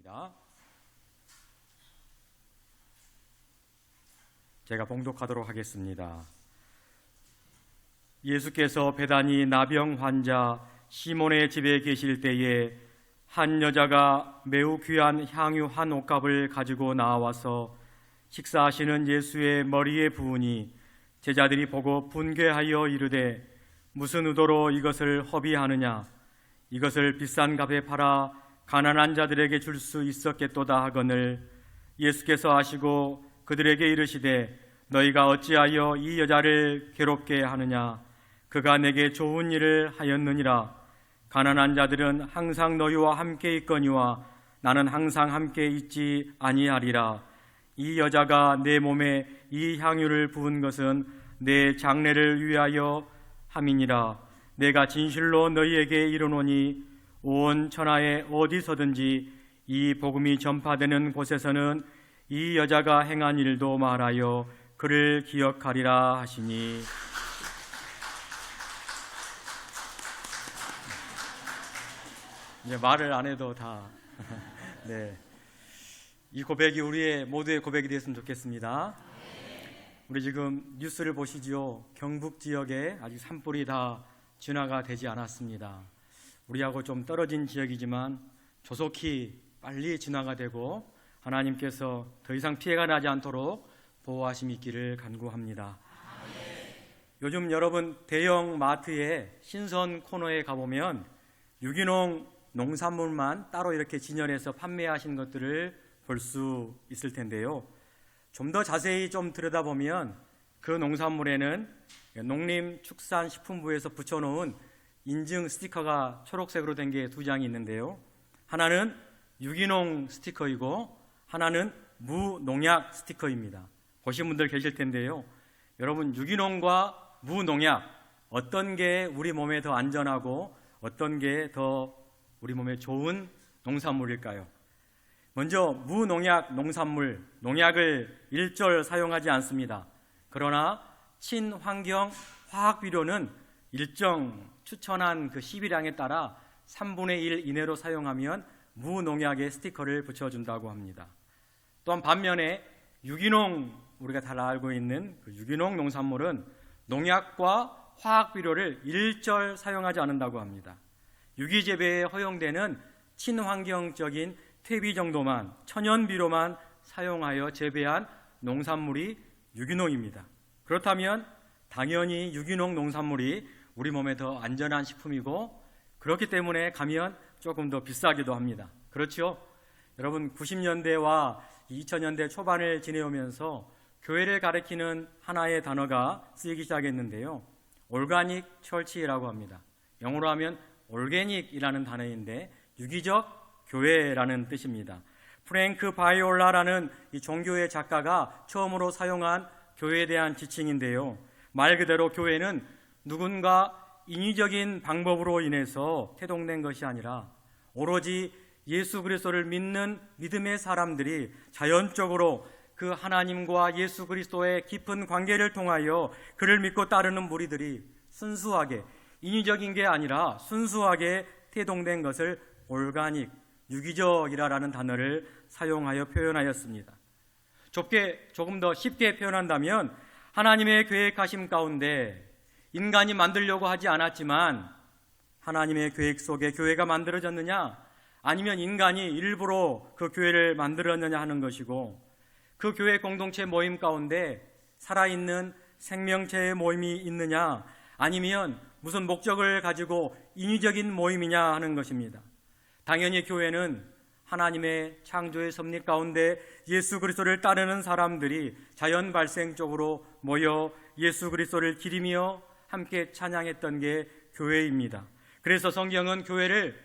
하겠습니다. 제가 봉독하도록 하겠습니다. 예수께서 베다니 나병 환자 시몬의 집에 계실 때에 한 여자가 매우 귀한 향유 한 옥갑을 가지고 나와서 식사하시는 예수의 머리에 부으니 제자들이 보고 분개하여 이르되 무슨 의도로 이것을 허비하느냐? 이것을 비싼 값에 팔아 가난한 자들에게 줄 수 있었겠도다 하거늘 예수께서 아시고 그들에게 이르시되 너희가 어찌하여 이 여자를 괴롭게 하느냐? 그가 내게 좋은 일을 하였느니라. 가난한 자들은 항상 너희와 함께 있거니와 나는 항상 함께 있지 아니하리라. 이 여자가 내 몸에 이 향유를 부은 것은 내 장례를 위하여 함이니라. 내가 진실로 너희에게 이르노니 온 천하에 어디서든지 이 복음이 전파되는 곳에서는 이 여자가 행한 일도 말하여 그를 기억하리라 하시니. 이제 말을 안 해도 다 네. 이 고백이 우리의 모두의 고백이 되었으면 좋겠습니다. 우리 지금 뉴스를 보시지요. 경북 지역에 아직 산불이 다 진화가 되지 않았습니다. 우리하고 좀 떨어진 지역이지만 조속히 빨리 진화가 되고 하나님께서 더 이상 피해가 나지 않도록 보호하심이 있기를 간구합니다. 요즘 여러분 대형 마트에 신선 코너에 가보면 유기농 농산물만 따로 이렇게 진열해서 판매하시는 것들을 볼 수 있을 텐데요. 좀 더 자세히 좀 들여다보면 그 농산물에는 농림축산식품부에서 붙여놓은 인증 스티커가 초록색으로 된 게 두 장이 있는데요. 하나는 유기농 스티커이고 하나는 무농약 스티커입니다. 보신 분들 계실 텐데요. 여러분 유기농과 무농약 어떤 게 우리 몸에 더 안전하고 어떤 게 더 우리 몸에 좋은 농산물일까요? 먼저 무농약 농산물, 농약을 일절 사용하지 않습니다. 그러나 친환경 화학비료는 일정 추천한 그 시비량에 따라 3분의 1 이내로 사용하면 무농약의 스티커를 붙여준다고 합니다. 또한 반면에 유기농, 우리가 잘 알고 있는 그 유기농 농산물은 농약과 화학비료를 일절 사용하지 않는다고 합니다. 유기재배에 허용되는 친환경적인 퇴비 정도만, 천연비료만 사용하여 재배한 농산물이 유기농입니다. 그렇다면 당연히 유기농 농산물이 우리 몸에 더 안전한 식품이고 그렇기 때문에 가면 조금 더 비싸기도 합니다. 그렇죠? 여러분 90년대와 2000년대 초반을 지내오면서 교회를 가리키는 하나의 단어가 쓰이기 시작했는데요. 올가닉 철치라고 합니다. 영어로 하면 올게닉이라는 단어인데 유기적 교회라는 뜻입니다. 프랭크 바이올라라는 이 종교의 작가가 처음으로 사용한 교회에 대한 지칭인데요. 말 그대로 교회는 누군가 인위적인 방법으로 인해서 태동된 것이 아니라 오로지 예수 그리스도를 믿는 믿음의 사람들이 자연적으로 그 하나님과 예수 그리스도의 깊은 관계를 통하여 그를 믿고 따르는 무리들이 순수하게, 인위적인 게 아니라 순수하게 태동된 것을 올가닉, 유기적이라는 단어를 사용하여 표현하였습니다. 좁게 조금 더 쉽게 표현한다면 하나님의 계획하심 가운데 인간이 만들려고 하지 않았지만 하나님의 계획 속에 교회가 만들어졌느냐 아니면 인간이 일부러 그 교회를 만들었느냐 하는 것이고 그 교회 공동체 모임 가운데 살아있는 생명체의 모임이 있느냐 아니면 무슨 목적을 가지고 인위적인 모임이냐 하는 것입니다. 당연히 교회는 하나님의 창조의 섭리 가운데 예수 그리스도를 따르는 사람들이 자연 발생적으로 모여 예수 그리스도를 기리며 함께 찬양했던 게 교회입니다. 그래서 성경은 교회를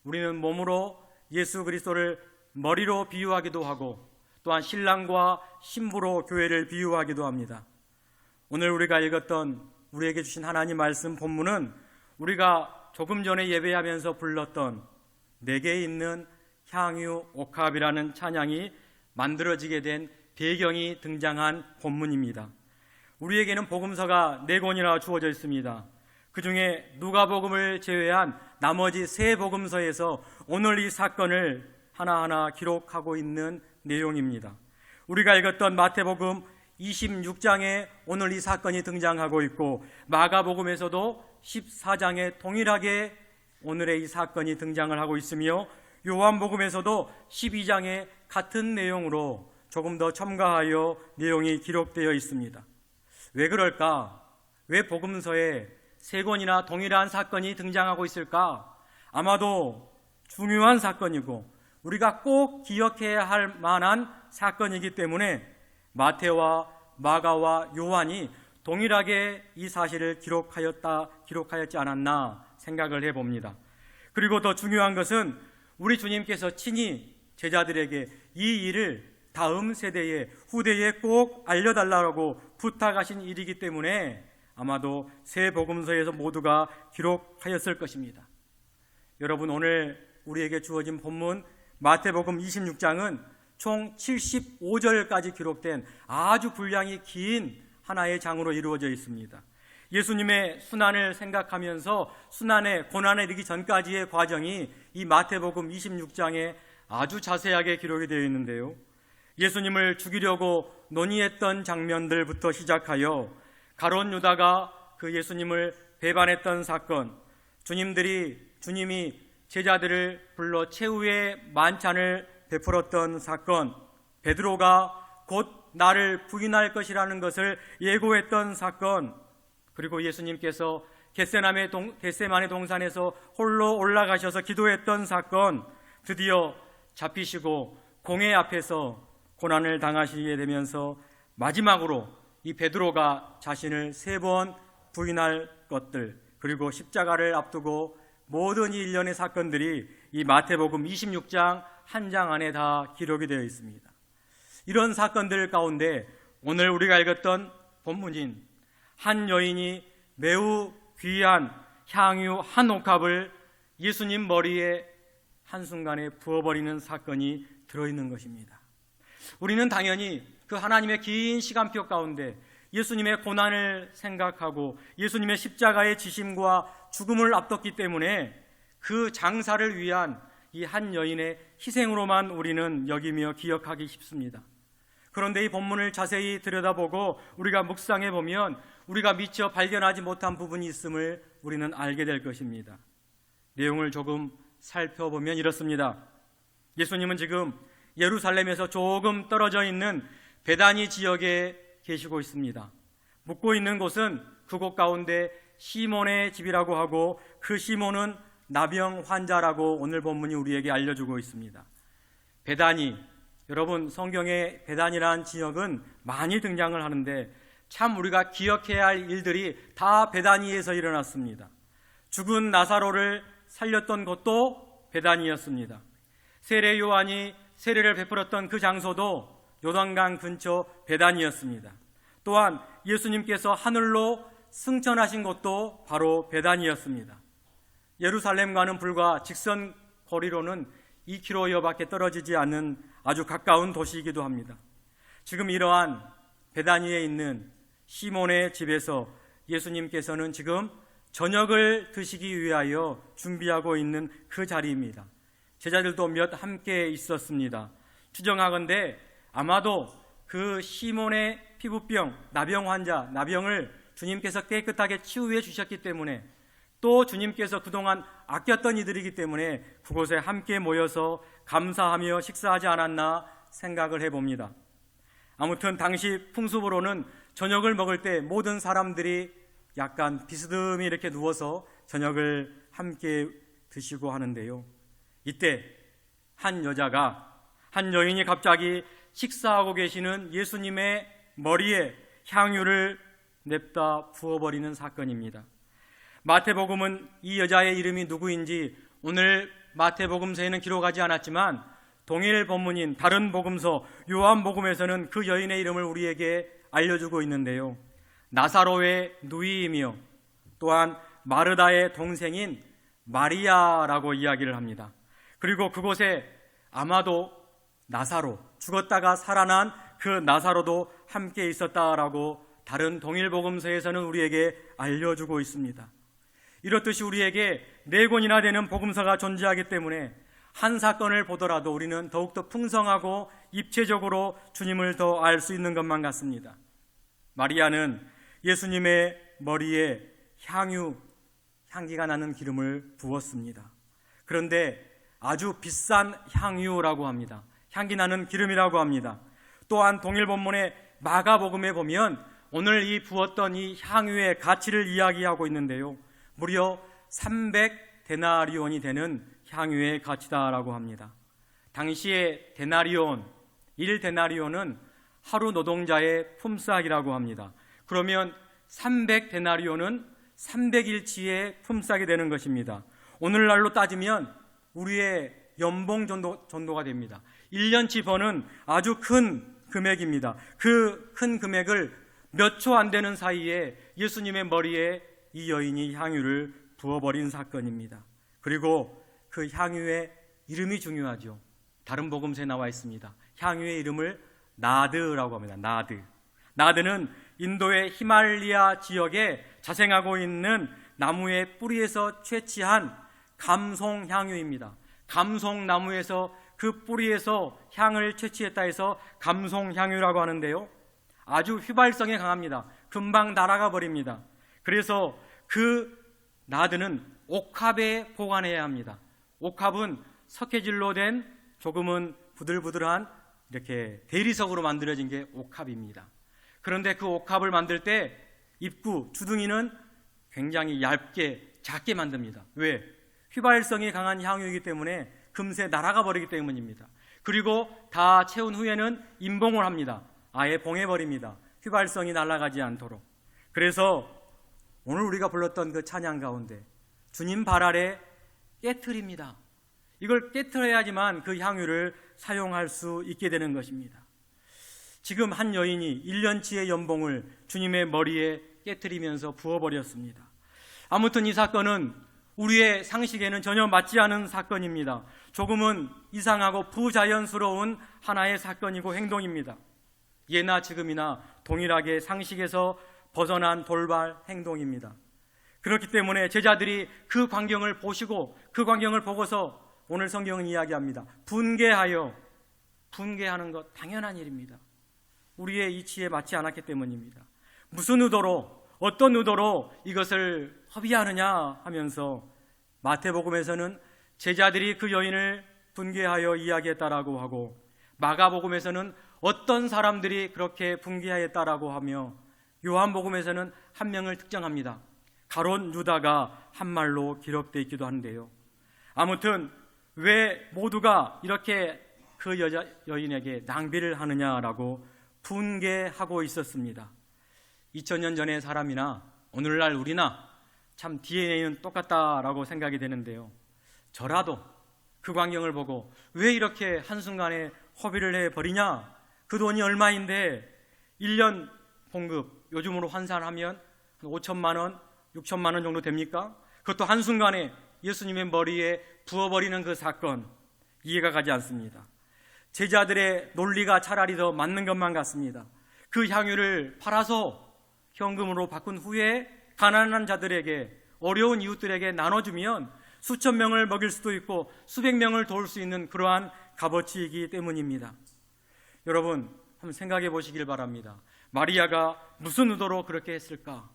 우리는 몸으로 예수 그리스도를 머리로 비유하기도 하고 또한 신랑과 신부로 교회를 비유하기도 합니다. 오늘 우리가 읽었던 우리에게 주신 하나님 말씀 본문은 우리가 조금 전에 예배하면서 불렀던 내게 있는 향유 옥합이라는 찬양이 만들어지게 된 배경이 등장한 본문입니다. 우리에게는 복음서가 4권이나 주어져 있습니다. 그 중에 누가복음을 제외한 나머지 3 복음서에서 오늘 이 사건을 하나하나 기록하고 있는 내용입니다. 우리가 읽었던 마태복음 26장에 오늘 이 사건이 등장하고 있고, 마가복음에서도 14장에 동일하게 오늘의 이 사건이 등장을 하고 있으며, 요한복음에서도 12장에 같은 내용으로 조금 더 첨가하여 내용이 기록되어 있습니다. 왜 그럴까? 왜 복음서에 세 권이나 동일한 사건이 등장하고 있을까? 아마도 중요한 사건이고 우리가 꼭 기억해야 할 만한 사건이기 때문에 마태와 마가와 요한이 동일하게 이 사실을 기록하였지 않았나 생각을 해봅니다. 그리고 더 중요한 것은 우리 주님께서 친히 제자들에게 이 일을 다음 세대에, 후대에 꼭 알려달라고 부탁하신 일이기 때문에 아마도 세 복음서에서 모두가 기록하였을 것입니다. 여러분, 오늘 우리에게 주어진 본문 마태복음 26장은 총 75절까지 기록된 아주 분량이 긴 하나의 장으로 이루어져 있습니다. 예수님의 순환을 생각하면서 순환의 고난에 이르기 전까지의 과정이 이 마태복음 26장에 아주 자세하게 기록이 되어 있는데요. 예수님을 죽이려고 논의했던 장면들부터 시작하여 가룟 유다가 그 예수님을 배반했던 사건, 주님이 제자들을 불러 최후의 만찬을 베풀었던 사건, 베드로가 곧 나를 부인할 것이라는 것을 예고했던 사건, 그리고 예수님께서 겟세마네 동산에서 홀로 올라가셔서 기도했던 사건, 드디어 잡히시고 공회 앞에서 고난을 당하시게 되면서 마지막으로 이 베드로가 자신을 3번 부인할 것들, 그리고 십자가를 앞두고 모든 이 일련의 사건들이 이 마태복음 26장 한 장 안에 다 기록이 되어 있습니다. 이런 사건들 가운데 오늘 우리가 읽었던 본문인 한 여인이 매우 귀한 향유 한 옥합을 예수님 머리에 한순간에 부어버리는 사건이 들어있는 것입니다. 우리는 당연히 그 하나님의 긴 시간표 가운데 예수님의 고난을 생각하고 예수님의 십자가의 지심과 죽음을 앞뒀기 때문에 그 장사를 위한 이 한 여인의 희생으로만 우리는 여기며 기억하기 쉽습니다. 그런데 이 본문을 자세히 들여다보고 우리가 묵상해 보면 우리가 미처 발견하지 못한 부분이 있음을 우리는 알게 될 것입니다. 내용을 조금 살펴보면 이렇습니다. 예수님은 지금 예루살렘에서 조금 떨어져 있는 베다니 지역에 계시고 있습니다. 묵고 있는 곳은 그곳 가운데 시몬의 집이라고 하고, 그 시몬은 나병 환자라고 오늘 본문이 우리에게 알려주고 있습니다. 베다니, 여러분, 성경에 베다니라는 지역은 많이 등장을 하는데 참 우리가 기억해야 할 일들이 다 베다니에서 일어났습니다. 죽은 나사로를 살렸던 곳도 베다니였습니다. 세례 요한이 세례를 베풀었던 그 장소도 요단강 근처 베다니였습니다. 또한 예수님께서 하늘로 승천하신 곳도 바로 베다니였습니다. 예루살렘과는 불과 직선 거리로는 2km여밖에 떨어지지 않는 아주 가까운 도시이기도 합니다. 지금 이러한 베다니에 있는 시몬의 집에서 예수님께서는 지금 저녁을 드시기 위하여 준비하고 있는 그 자리입니다. 제자들도 몇 함께 있었습니다. 추정하건대 아마도 그 시몬의 피부병, 나병 환자, 나병을 주님께서 깨끗하게 치유해 주셨기 때문에, 또 주님께서 그동안 아꼈던 이들이기 때문에 그곳에 함께 모여서 감사하며 식사하지 않았나 생각을 해봅니다. 아무튼 당시 풍습으로는 저녁을 먹을 때 모든 사람들이 약간 비스듬히 이렇게 누워서 저녁을 함께 드시고 하는데요. 이때 한 여인이 갑자기 식사하고 계시는 예수님의 머리에 향유를 냅다 부어버리는 사건입니다. 마태복음은 이 여자의 이름이 누구인지 오늘 마태복음서에는 기록하지 않았지만 동일 본문인 다른 복음서 요한복음에서는 그 여인의 이름을 우리에게 알려주고 있는데요. 나사로의 누이이며 또한 마르다의 동생인 마리아라고 이야기를 합니다. 그리고 그곳에 아마도 나사로, 죽었다가 살아난 그 나사로도 함께 있었다라고 다른 동일복음서에서는 우리에게 알려주고 있습니다. 이렇듯이 우리에게 4권이나 되는 복음서가 존재하기 때문에 한 사건을 보더라도 우리는 더욱더 풍성하고 입체적으로 주님을 더 알 수 있는 것만 같습니다. 마리아는 예수님의 머리에 향기가 나는 기름을 부었습니다. 그런데 아주 비싼 향유라고 합니다. 향기 나는 기름이라고 합니다. 또한 동일 본문의 마가복음에 보면 오늘 이 부었던 이 향유의 가치를 이야기하고 있는데요, 무려 300데나리온이 되는 향유의 가치다라고 합니다. 당시의 데나리온, 1데나리온은 하루 노동자의 품삯이라고 합니다. 그러면 300데나리온은 300일치의 품삯이 되는 것입니다. 오늘날로 따지면 우리의 연봉 정도가 됩니다. 1년치 버는 아주 큰 금액입니다. 그 큰 금액을 몇 초 안 되는 사이에 예수님의 머리에 이 여인이 향유를 부어버린 사건입니다. 그리고 그 향유의 이름이 중요하죠. 다른 복음서에 나와 있습니다. 향유의 이름을 나드라고 합니다. 나드는 인도의 히말리아 지역에 자생하고 있는 나무의 뿌리에서 채취한 감송향유입니다. 감송나무에서 그 뿌리에서 향을 채취했다 해서 감송향유라고 하는데요, 아주 휘발성이 강합니다. 금방 날아가 버립니다. 그래서 그 나드는 옥합에 보관해야 합니다. 옥합은 석회질로 된 조금은 부들부들한 이렇게 대리석으로 만들어진 게 옥합입니다. 그런데 그 옥합을 만들 때 입구, 주둥이는 굉장히 얇게 작게 만듭니다. 왜? 휘발성이 강한 향유이기 때문에 금세 날아가 버리기 때문입니다. 그리고 다 채운 후에는 임봉을 합니다. 아예 봉해버립니다. 휘발성이 날아가지 않도록. 그래서 오늘 우리가 불렀던 그 찬양 가운데 주님 발 아래 깨트립니다. 이걸 깨트려야지만 그 향유를 사용할 수 있게 되는 것입니다. 지금 한 여인이 1년치의 연봉을 주님의 머리에 깨트리면서 부어버렸습니다. 아무튼 이 사건은 우리의 상식에는 전혀 맞지 않은 사건입니다. 조금은 이상하고 부자연스러운 하나의 사건이고 행동입니다. 예나 지금이나 동일하게 상식에서 벗어난 돌발 행동입니다. 그렇기 때문에 제자들이 그 광경을 보시고 그 광경을 보고서 오늘 성경은 이야기합니다. 분개하는 것 당연한 일입니다. 우리의 이치에 맞지 않았기 때문입니다. 무슨 의도로, 어떤 의도로 이것을 허비하느냐 하면서 마태복음에서는 제자들이 그 여인을 분개하여 이야기했다라고 하고, 마가복음에서는 어떤 사람들이 그렇게 분개하였다라고 하며, 요한복음에서는 한 명을 특정합니다. 가롯 유다가 한 말로 기록되어 있기도 한데요. 아무튼 왜 모두가 이렇게 그 여인에게 낭비를 하느냐라고 분개하고 있었습니다. 2000년 전의 사람이나 오늘날 우리나 참 DNA는 똑같다라고 생각이 되는데요, 저라도 그 광경을 보고 왜 이렇게 한순간에 허비를 해버리냐, 그 돈이 얼마인데 1년 봉급, 요즘으로 환산하면 5천만 원, 6천만 원 정도 됩니까? 그것도 한순간에 예수님의 머리에 부어버리는 그 사건, 이해가 가지 않습니다. 제자들의 논리가 차라리 더 맞는 것만 같습니다. 그 향유를 팔아서 현금으로 바꾼 후에 가난한 자들에게, 어려운 이웃들에게 나눠주면 수천 명을 먹일 수도 있고 수백 명을 도울 수 있는 그러한 값어치이기 때문입니다. 여러분, 한번 생각해 보시길 바랍니다. 마리아가 무슨 의도로 그렇게 했을까?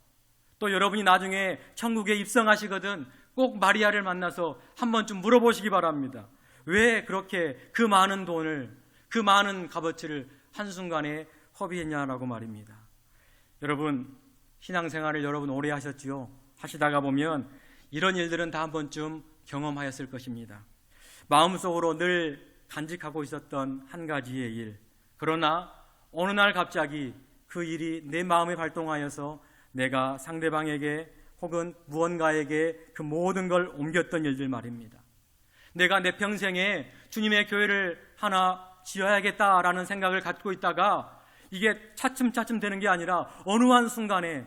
또 여러분이 나중에 천국에 입성하시거든 꼭 마리아를 만나서 한 번쯤 물어보시기 바랍니다. 왜 그렇게 그 많은 돈을, 그 많은 값어치를 한순간에 허비했냐라고 말입니다. 여러분, 신앙생활을 여러분 오래 하셨지요? 하시다가 보면 이런 일들은 다 한 번쯤 경험하였을 것입니다. 마음속으로 늘 간직하고 있었던 한 가지의 일, 그러나 어느 날 갑자기 그 일이 내 마음에 발동하여서 내가 상대방에게 혹은 무언가에게 그 모든 걸 옮겼던 일들 말입니다. 내가 내 평생에 주님의 교회를 하나 지어야겠다라는 생각을 갖고 있다가 이게 차츰차츰 되는 게 아니라 어느 한순간에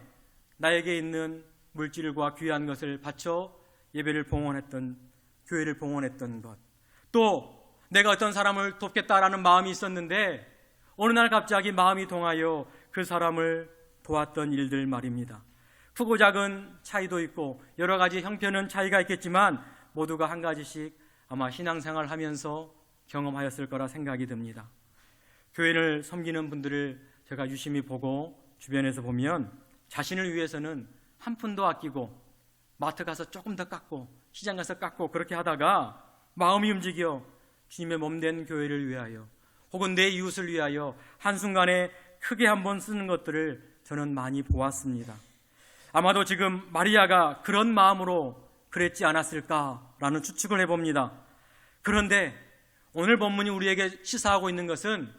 나에게 있는 물질과 귀한 것을 바쳐 예배를 봉헌했던, 교회를 봉헌했던 것, 또 내가 어떤 사람을 돕겠다라는 마음이 있었는데 어느 날 갑자기 마음이 동하여 그 사람을 도왔던 일들 말입니다. 크고 작은 차이도 있고 여러 가지 형편은 차이가 있겠지만 모두가 한 가지씩 아마 신앙생활 하면서 경험하였을 거라 생각이 듭니다. 교회를 섬기는 분들을 제가 유심히 보고 주변에서 보면 자신을 위해서는 한 푼도 아끼고 마트 가서 조금 더 깎고 시장 가서 깎고 그렇게 하다가 마음이 움직여 주님의 몸된 교회를 위하여 혹은 내 이웃을 위하여 한순간에 크게 한번 쓰는 것들을 저는 많이 보았습니다. 아마도 지금 마리아가 그런 마음으로 그랬지 않았을까라는 추측을 해봅니다. 그런데 오늘 본문이 우리에게 시사하고 있는 것은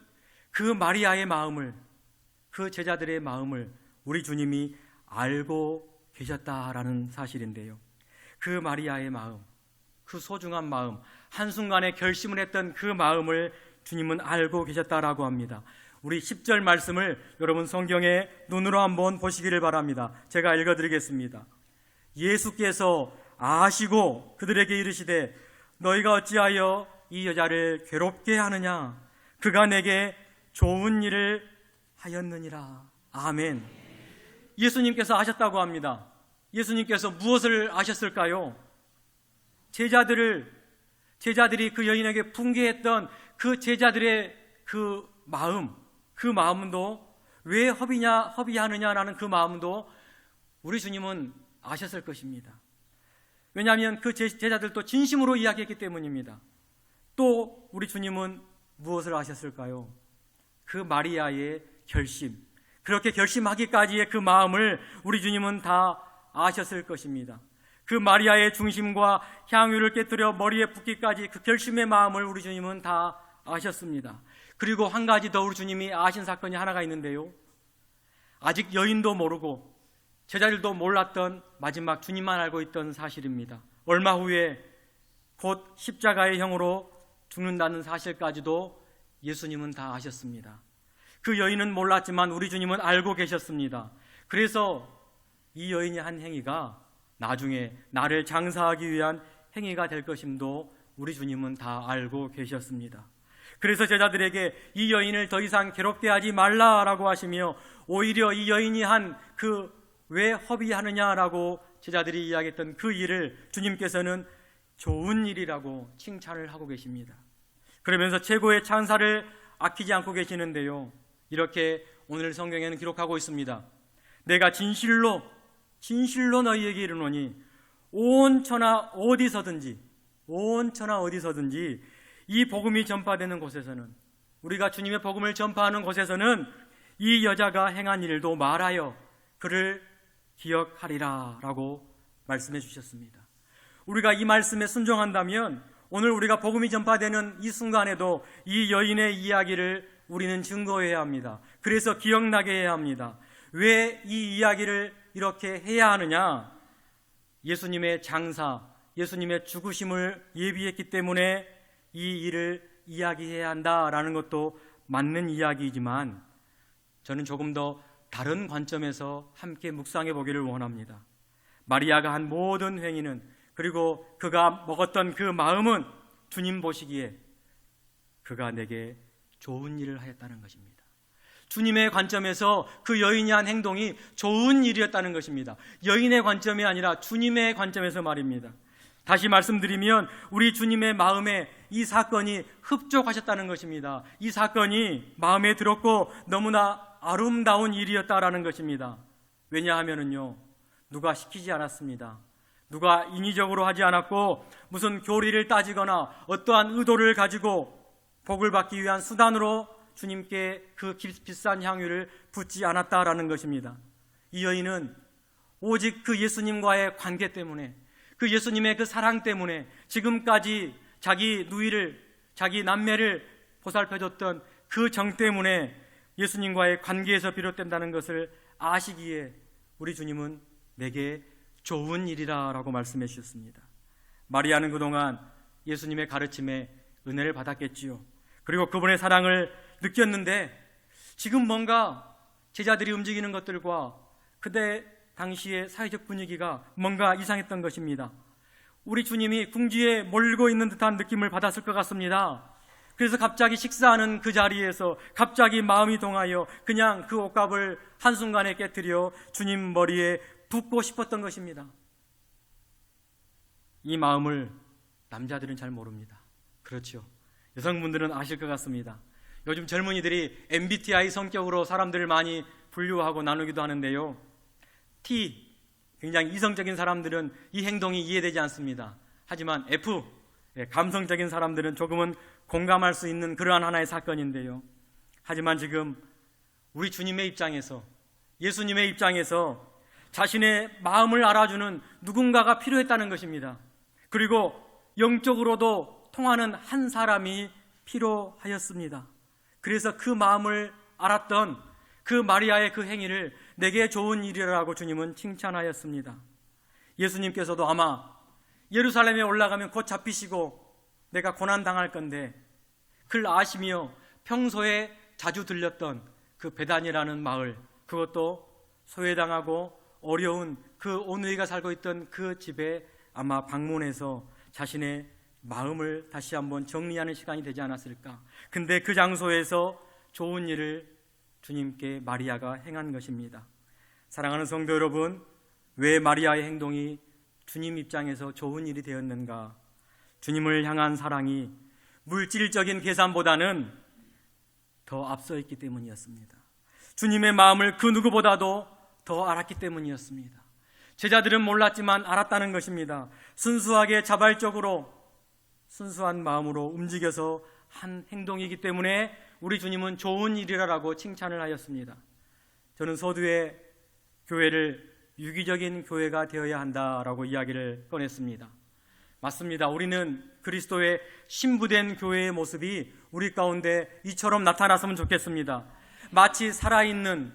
그 마리아의 마음을, 그 제자들의 마음을 우리 주님이 알고 계셨다라는 사실인데요. 그 마리아의 마음, 그 소중한 마음, 한순간에 결심을 했던 그 마음을 주님은 알고 계셨다라고 합니다. 우리 10절 말씀을 여러분 성경에 눈으로 한번 보시기를 바랍니다. 제가 읽어드리겠습니다. 예수께서 아시고 그들에게 이르시되 너희가 어찌하여 이 여자를 괴롭게 하느냐? 그가 내게 좋은 일을 하였느니라. 아멘. 예수님께서 아셨다고 합니다. 예수님께서 무엇을 아셨을까요? 제자들이 그 여인에게 분개했던 그 제자들의 그 마음도 왜 허비하느냐라는 그 마음도 우리 주님은 아셨을 것입니다. 왜냐하면 그 제자들도 진심으로 이야기했기 때문입니다. 또 우리 주님은 무엇을 아셨을까요? 그 마리아의 결심, 그렇게 결심하기까지의 그 마음을 우리 주님은 다 아셨을 것입니다. 그 마리아의 중심과 향유를 깨뜨려 머리에 붓기까지 그 결심의 마음을 우리 주님은 다 아셨습니다. 그리고 한 가지 더 우리 주님이 아신 사건이 하나가 있는데요. 아직 여인도 모르고 제자들도 몰랐던 마지막 주님만 알고 있던 사실입니다. 얼마 후에 곧 십자가의 형으로 죽는다는 사실까지도 예수님은 다 아셨습니다. 그 여인은 몰랐지만 우리 주님은 알고 계셨습니다. 그래서 이 여인이 한 행위가 나중에 나를 장사하기 위한 행위가 될 것임도 우리 주님은 다 알고 계셨습니다. 그래서 제자들에게 이 여인을 더 이상 괴롭게 하지 말라라고 하시며 오히려 이 여인이 한 그 왜 허비하느냐라고 제자들이 이야기했던 그 일을 주님께서는 좋은 일이라고 칭찬을 하고 계십니다. 그러면서 최고의 찬사를 아끼지 않고 계시는데요. 이렇게 오늘 성경에는 기록하고 있습니다. 내가 진실로 너희에게 이르노니 온 천하 어디서든지 이 복음이 전파되는 곳에서는, 우리가 주님의 복음을 전파하는 곳에서는 이 여자가 행한 일도 말하여 그를 기억하리라 라고 말씀해 주셨습니다. 우리가 이 말씀에 순종한다면 오늘 우리가 복음이 전파되는 이 순간에도 이 여인의 이야기를 우리는 증거해야 합니다. 그래서 기억나게 해야 합니다. 왜 이 이야기를 이렇게 해야 하느냐? 예수님의 장사, 예수님의 죽으심을 예비했기 때문에 이 일을 이야기해야 한다라는 것도 맞는 이야기이지만 저는 조금 더 다른 관점에서 함께 묵상해 보기를 원합니다. 마리아가 한 모든 행위는, 그리고 그가 먹었던 그 마음은 주님 보시기에 그가 내게 좋은 일을 하였다는 것입니다. 주님의 관점에서 그 여인이 한 행동이 좋은 일이었다는 것입니다. 여인의 관점이 아니라 주님의 관점에서 말입니다. 다시 말씀드리면 우리 주님의 마음에 이 사건이 흡족하셨다는 것입니다. 이 사건이 마음에 들었고 너무나 아름다운 일이었다라는 것입니다. 왜냐하면요, 누가 시키지 않았습니다. 누가 인위적으로 하지 않았고 무슨 교리를 따지거나 어떠한 의도를 가지고 복을 받기 위한 수단으로 주님께 그 비싼 향유를 붓지 않았다라는 것입니다. 이 여인은 오직 그 예수님과의 관계 때문에, 그 예수님의 그 사랑 때문에 지금까지 자기 누이를, 자기 남매를 보살펴줬던 그 정 때문에 예수님과의 관계에서 비롯된다는 것을 아시기에 우리 주님은 내게 좋은 일이라 라고 말씀해 주셨습니다. 마리아는 그동안 예수님의 가르침에 은혜를 받았겠지요. 그리고 그분의 사랑을 느꼈는데 지금 뭔가 제자들이 움직이는 것들과 그때 당시의 사회적 분위기가 뭔가 이상했던 것입니다. 우리 주님이 궁지에 몰고 있는 듯한 느낌을 받았을 것 같습니다. 그래서 갑자기 식사하는 그 자리에서 갑자기 마음이 동하여 그냥 그 옷값을 한순간에 깨뜨려 주님 머리에 붓고 싶었던 것입니다. 이 마음을 남자들은 잘 모릅니다. 그렇죠. 여성분들은 아실 것 같습니다. 요즘 젊은이들이 MBTI 성격으로 사람들을 많이 분류하고 나누기도 하는데요. T, 굉장히 이성적인 사람들은 이 행동이 이해되지 않습니다. 하지만 F, 감성적인 사람들은 조금은 공감할 수 있는 그러한 하나의 사건인데요. 하지만 지금 우리 주님의 입장에서, 예수님의 입장에서 자신의 마음을 알아주는 누군가가 필요했다는 것입니다. 그리고 영적으로도 통하는 한 사람이 필요하였습니다. 그래서 그 마음을 알았던 그 마리아의 그 행위를 내게 좋은 일이라고 주님은 칭찬하였습니다. 예수님께서도 아마 예루살렘에 올라가면 곧 잡히시고 내가 고난당할 건데 그를 아시며 평소에 자주 들렸던 그 베단이라는 마을, 그것도 소외당하고 어려운 그 온누이가 살고 있던 그 집에 아마 방문해서 자신의 마음을 다시 한번 정리하는 시간이 되지 않았을까. 근데 그 장소에서 좋은 일을 주님께 마리아가 행한 것입니다. 사랑하는 성도 여러분, 왜 마리아의 행동이 주님 입장에서 좋은 일이 되었는가? 주님을 향한 사랑이 물질적인 계산보다는 더 앞서 있기 때문이었습니다. 주님의 마음을 그 누구보다도 더 알았기 때문이었습니다. 제자들은 몰랐지만 알았다는 것입니다. 순수하게 자발적으로 순수한 마음으로 움직여서 한 행동이기 때문에 우리 주님은 좋은 일이라고 칭찬을 하였습니다. 저는 서두에 교회를 유기적인 교회가 되어야 한다라고 이야기를 꺼냈습니다. 맞습니다. 우리는 그리스도의 신부된 교회의 모습이 우리 가운데 이처럼 나타났으면 좋겠습니다. 마치 살아있는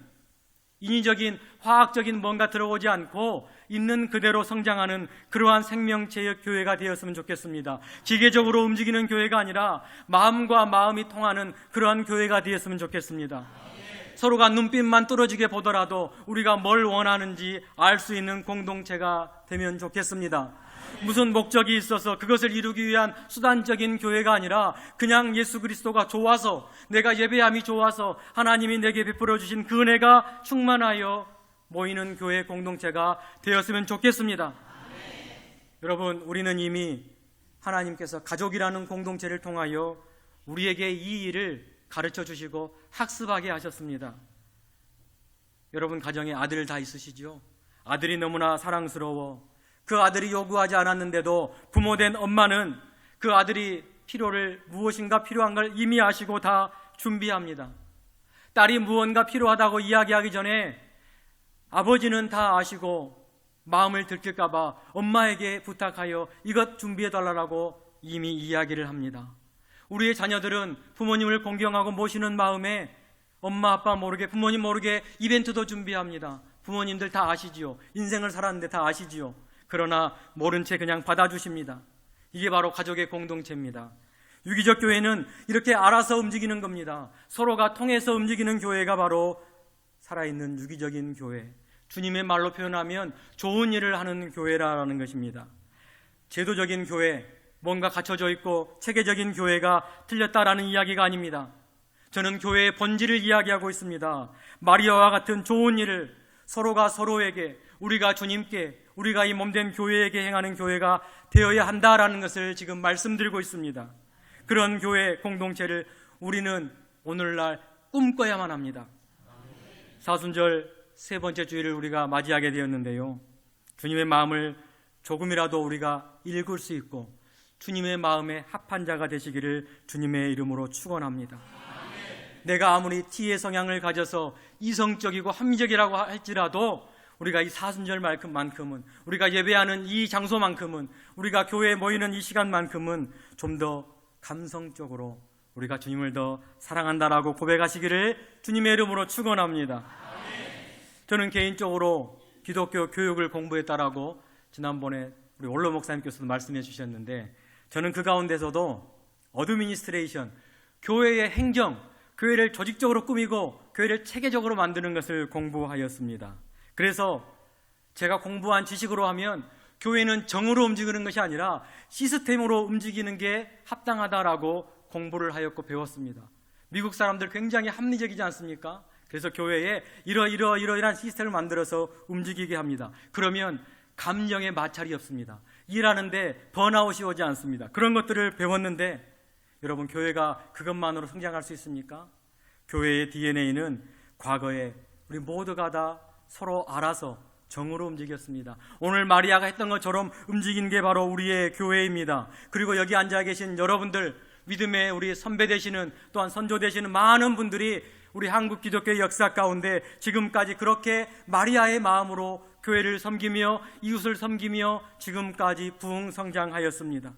인위적인 화학적인 뭔가 들어오지 않고 있는 그대로 성장하는 그러한 생명체의 교회가 되었으면 좋겠습니다. 기계적으로 움직이는 교회가 아니라 마음과 마음이 통하는 그러한 교회가 되었으면 좋겠습니다. 서로가 눈빛만 뚫어지게 보더라도 우리가 뭘 원하는지 알 수 있는 공동체가 되면 좋겠습니다. 무슨 목적이 있어서 그것을 이루기 위한 수단적인 교회가 아니라 그냥 예수 그리스도가 좋아서, 내가 예배함이 좋아서 하나님이 내게 베풀어 주신 그 은혜가 충만하여 모이는 교회 공동체가 되었으면 좋겠습니다. 여러분, 우리는 이미 하나님께서 가족이라는 공동체를 통하여 우리에게 이 일을 가르쳐 주시고 학습하게 하셨습니다. 여러분 가정에 아들 다 있으시죠? 아들이 너무나 사랑스러워 그 아들이 요구하지 않았는데도 부모된 엄마는 그 아들이 필요를 무엇인가 필요한 걸 이미 아시고 다 준비합니다. 딸이 무언가 필요하다고 이야기하기 전에 아버지는 다 아시고 마음을 들킬까 봐 엄마에게 부탁하여 이것 준비해달라고 이미 이야기를 합니다. 우리의 자녀들은 부모님을 공경하고 모시는 마음에 엄마 아빠 모르게, 부모님 모르게 이벤트도 준비합니다. 부모님들 다 아시지요. 인생을 살았는데 다 아시지요. 그러나 모른 채 그냥 받아주십니다. 이게 바로 가족의 공동체입니다. 유기적 교회는 이렇게 알아서 움직이는 겁니다. 서로가 통해서 움직이는 교회가 바로 살아있는 유기적인 교회, 주님의 말로 표현하면 좋은 일을 하는 교회라는 것입니다. 제도적인 교회, 뭔가 갖춰져 있고 체계적인 교회가 틀렸다라는 이야기가 아닙니다. 저는 교회의 본질을 이야기하고 있습니다. 마리아와 같은 좋은 일을 서로가 서로에게, 우리가 주님께, 우리가 이 몸된 교회에게 행하는 교회가 되어야 한다라는 것을 지금 말씀드리고 있습니다. 그런 교회 공동체를 우리는 오늘날 꿈꿔야만 합니다. 사순절 세 번째 주일을 우리가 맞이하게 되었는데요, 주님의 마음을 조금이라도 우리가 읽을 수 있고 주님의 마음에 합한 자가 되시기를 주님의 이름으로 축원합니다. 내가 아무리 T의 성향을 가져서 이성적이고 합리적이라고 할지라도 우리가 이 사순절만큼은, 우리가 예배하는 이 장소만큼은, 우리가 교회에 모이는 이 시간만큼은 좀 더 감성적으로 우리가 주님을 더 사랑한다라고 고백하시기를 주님의 이름으로 축원합니다. 저는 개인적으로 기독교 교육을 공부했다라고 지난번에 우리 원로 목사님께서도 말씀해 주셨는데, 저는 그 가운데서도 어드미니스트레이션, 교회의 행정, 교회를 조직적으로 꾸미고 교회를 체계적으로 만드는 것을 공부하였습니다. 그래서 제가 공부한 지식으로 하면 교회는 정으로 움직이는 것이 아니라 시스템으로 움직이는 게 합당하다라고 공부를 하였고 배웠습니다. 미국 사람들 굉장히 합리적이지 않습니까? 그래서 교회에 이러이러한 시스템을 만들어서 움직이게 합니다. 그러면 감정의 마찰이 없습니다. 일하는데 번아웃이 오지 않습니다. 그런 것들을 배웠는데 여러분, 교회가 그것만으로 성장할 수 있습니까? 교회의 DNA는 과거에 우리 모두가 다 서로 알아서 정으로 움직였습니다. 오늘 마리아가 했던 것처럼 움직인 게 바로 우리의 교회입니다. 그리고 여기 앉아 계신 여러분들, 믿음의 우리 선배 되시는, 또한 선조 되시는 많은 분들이 우리 한국 기독교의 역사 가운데 지금까지 그렇게 마리아의 마음으로 교회를 섬기며 이웃을 섬기며 지금까지 부흥성장하였습니다.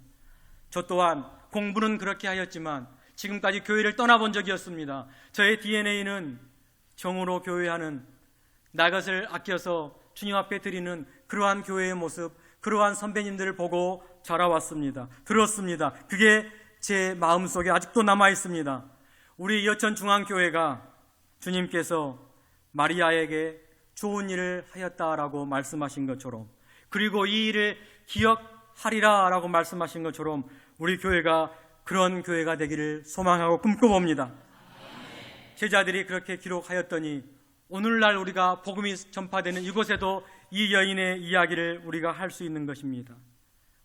저 또한 공부는 그렇게 하였지만 지금까지 교회를 떠나본 적이 없습니다. 저의 DNA는 정으로 교회하는, 나 것을 아껴서 주님 앞에 드리는 그러한 교회의 모습, 그러한 선배님들을 보고 자라왔습니다. 들었습니다. 그게 제 마음속에 아직도 남아 있습니다. 우리 여천중앙교회가 주님께서 마리아에게 좋은 일을 하였다라고 말씀하신 것처럼, 그리고 이 일을 기억하리라 라고 말씀하신 것처럼 우리 교회가 그런 교회가 되기를 소망하고 꿈꿔봅니다. 제자들이 그렇게 기록하였더니 오늘날 우리가 복음이 전파되는 이곳에도 이 여인의 이야기를 우리가 할 수 있는 것입니다.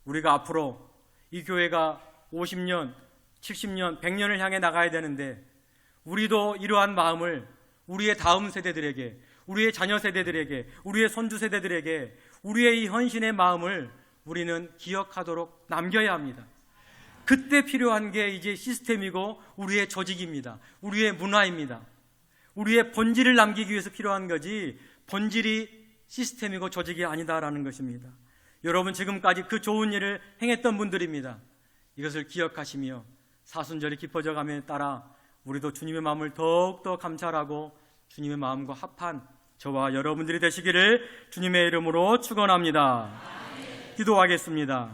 우리가 앞으로 이 교회가 50년, 70년, 100년을 향해 나가야 되는데 우리도 이러한 마음을 우리의 다음 세대들에게, 우리의 자녀 세대들에게, 우리의 손주 세대들에게 우리의 이 헌신의 마음을 우리는 기억하도록 남겨야 합니다. 그때 필요한 게 이제 시스템이고 우리의 조직입니다. 우리의 문화입니다. 우리의 본질을 남기기 위해서 필요한 거지 본질이 시스템이고 조직이 아니다라는 것입니다. 여러분, 지금까지 그 좋은 일을 행했던 분들입니다. 이것을 기억하시며 사순절이 깊어져 감에 따라 우리도 주님의 마음을 더욱더 감찰하고 주님의 마음과 합한 저와 여러분들이 되시기를 주님의 이름으로 축원합니다. 기도하겠습니다.